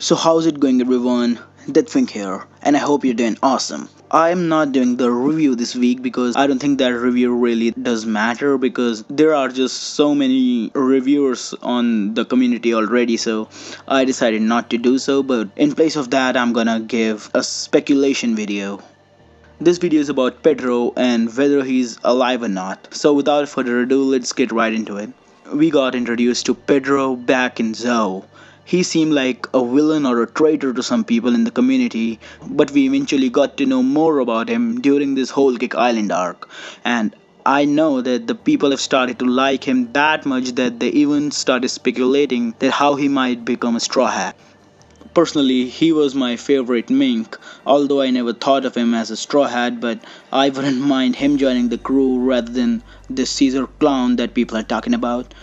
So how's it going everyone? Deathwing here, and I hope you're doing awesome. I'm not doing the review this week because I don't think that review really does matter because there are just so many reviewers on the community already, so I decided not to do so, but in place of that I'm gonna give a speculation video. This video is about Pedro and whether he's alive or not. So without further ado, let's get right into it. We got introduced to Pedro back in Zou. He seemed like a villain or a traitor to some people in the community, but we eventually got to know more about him during this whole Kick Island arc. And I know that the people have started to like him that much that they even started speculating that how he might become a Straw Hat. Personally, he was my favorite Mink, although I never thought of him as a Straw Hat, but I wouldn't mind him joining the crew rather than this Caesar clown that people are talking about.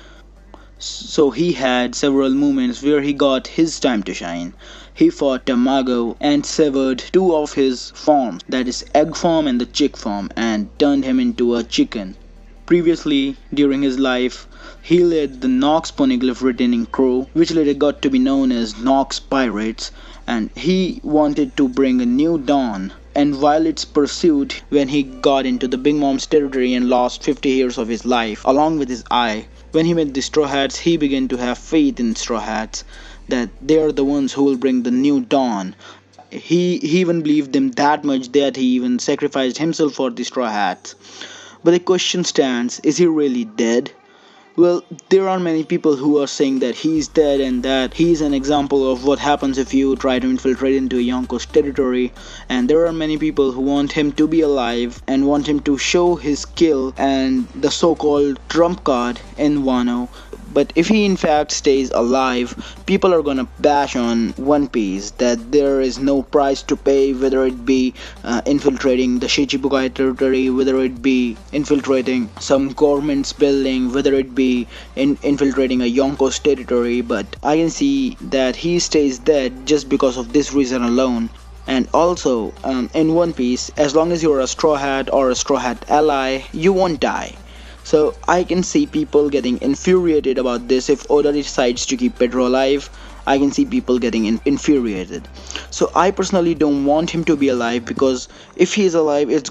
So he had several moments where he got his time to shine. He fought Tamago and severed two of his forms, that is egg form and the chick form, and turned him into a chicken. Previously, during his life, he led the Nox poneglyph retaining crew, which later got to be known as Nox Pirates, and he wanted to bring a new dawn and violate its pursuit when he got into the Big Mom's territory and lost 50 years of his life, along with his eye. When he met the Straw Hats, he began to have faith in Straw Hats, that they are the ones who will bring the new dawn. He even believed them that much that he even sacrificed himself for the Straw Hats. But the question stands, is he really dead? Well, there are many people who are saying that he's dead and that he's an example of what happens if you try to infiltrate into a Yonko's territory, and there are many people who want him to be alive and want him to show his skill and the so-called trump card in Wano. But if he in fact stays alive, people are gonna bash on One Piece that there is no price to pay, whether it be infiltrating the Shichibukai territory, whether it be infiltrating some government's building, whether it be infiltrating a Yonko's territory. But I can see that he stays dead just because of this reason alone. And also, in One Piece, as long as you're a Straw Hat or a Straw Hat ally, you won't die. So I can see people getting infuriated about this if Oda decides to keep Pedro alive. I can see people getting infuriated. So I personally don't want him to be alive because if he is alive, it's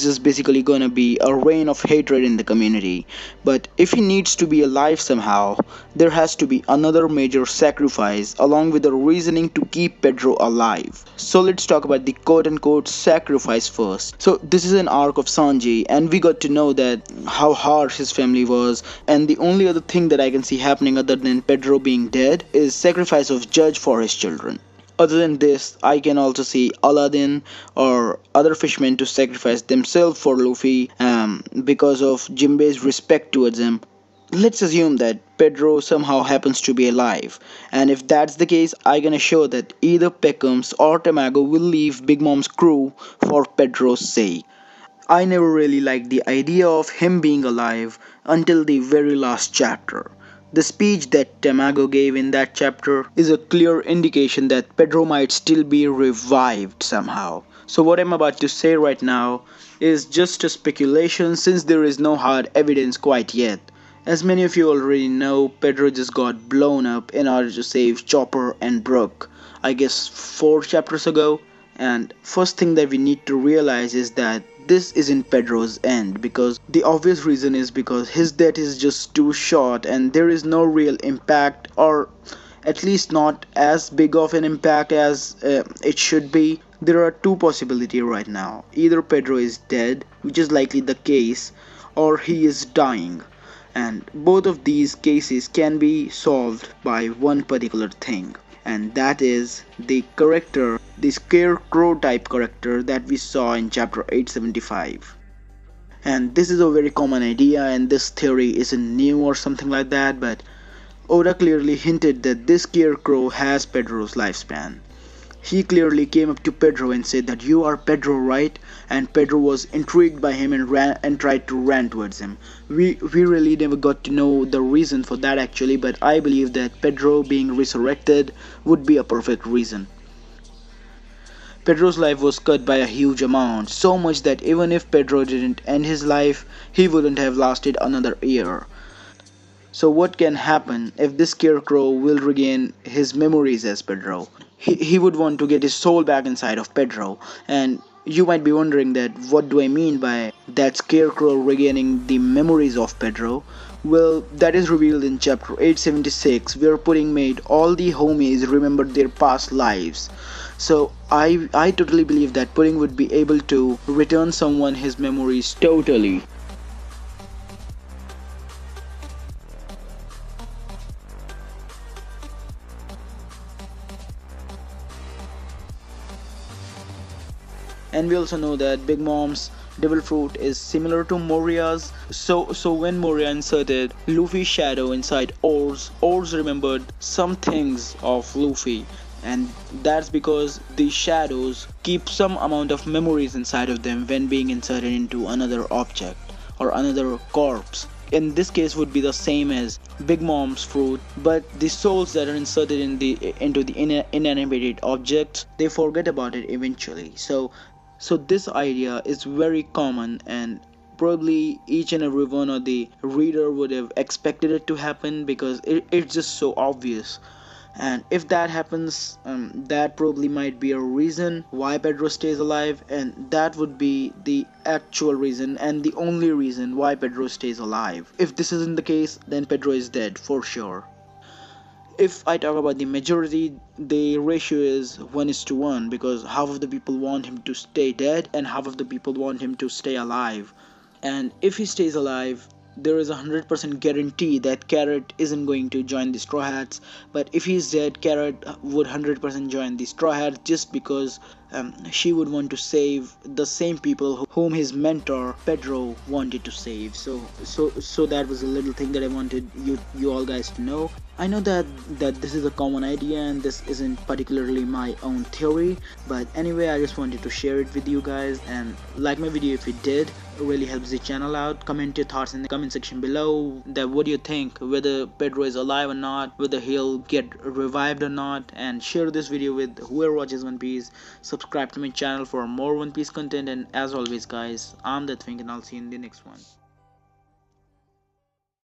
just basically gonna be a reign of hatred in the community. But if he needs to be alive somehow, there has to be another major sacrifice along with the reasoning to keep Pedro alive. So let's talk about the quote-unquote sacrifice first. So this is an arc of Sanji, and we got to know that how harsh his family was, and the only other thing that I can see happening other than Pedro being dead is sacrifice of Judge for his children. Other than this, I can also see Aladdin or other fishmen to sacrifice themselves for Luffy because of Jinbei's respect towards him. Let's assume that Pedro somehow happens to be alive, and if that's the case, I'm gonna show that either Peckham's or Tamago will leave Big Mom's crew for Pedro's sake. I never really liked the idea of him being alive until the very last chapter. The speech that Tamago gave in that chapter is a clear indication that Pedro might still be revived somehow. So what I'm about to say right now is just a speculation since there is no hard evidence quite yet. As many of you already know, Pedro just got blown up in order to save Chopper and Brook, I guess 4 chapters ago. And first thing that we need to realize is that this isn't Pedro's end, because the obvious reason is because his death is just too short and there is no real impact, or at least not as big of an impact as it should be. There are two possibilities right now. Either Pedro is dead, which is likely the case, or he is dying. And both of these cases can be solved by one particular thing, and that is the character, the scarecrow type character that we saw in chapter 875. And this is a very common idea, and this theory isn't new or something like that, but Oda clearly hinted that this scarecrow has Pedro's lifespan. He clearly came up to Pedro and said that you are Pedro, right? And Pedro was intrigued by him and ran and tried to run towards him. We really never got to know the reason for that actually, but I believe that Pedro being resurrected would be a perfect reason. Pedro's life was cut by a huge amount, so much that even if Pedro didn't end his life, he wouldn't have lasted another year. So what can happen if this scarecrow will regain his memories as Pedro? He would want to get his soul back inside of Pedro. And you might be wondering that what do I mean by that scarecrow regaining the memories of Pedro? Well, that is revealed in chapter 876, where Pudding made all the homies remember their past lives. So I totally believe that Pudding would be able to return someone his memories totally. And we also know that Big Mom's devil fruit is similar to Moria's. So when Moria inserted Luffy's shadow inside Oars remembered some things of Luffy. And that's because these shadows keep some amount of memories inside of them when being inserted into another object or another corpse. In this case would be the same as Big Mom's fruit, but the souls that are inserted into the inanimate objects, they forget about it eventually. So this idea is very common, and probably each and every one of the reader would have expected it to happen because it's just so obvious. And if that happens, that probably might be a reason why Pedro stays alive, and that would be the actual reason and the only reason why Pedro stays alive. If this isn't the case, then Pedro is dead for sure. If I talk about the majority, the ratio is 1:1 because half of the people want him to stay dead and half of the people want him to stay alive. And if he stays alive, there is a 100% guarantee that Carrot isn't going to join the Straw Hats. But if he's dead, Carrot would 100% join the Straw Hats just because she would want to save the same people whom his mentor Pedro wanted to save. So that was a little thing that I wanted you all guys to know. I know that this is a common idea and this isn't particularly my own theory, but anyway, I just wanted to share it with you guys. And like my video if you did, it really helps the channel out. Comment your thoughts in the comment section below, that what do you think, whether Pedro is alive or not, whether he'll get revived or not, and share this video with whoever watches One Piece. Subscribe to my channel for more One Piece content, and as always guys, I'm that Twink and I'll see you in the next one.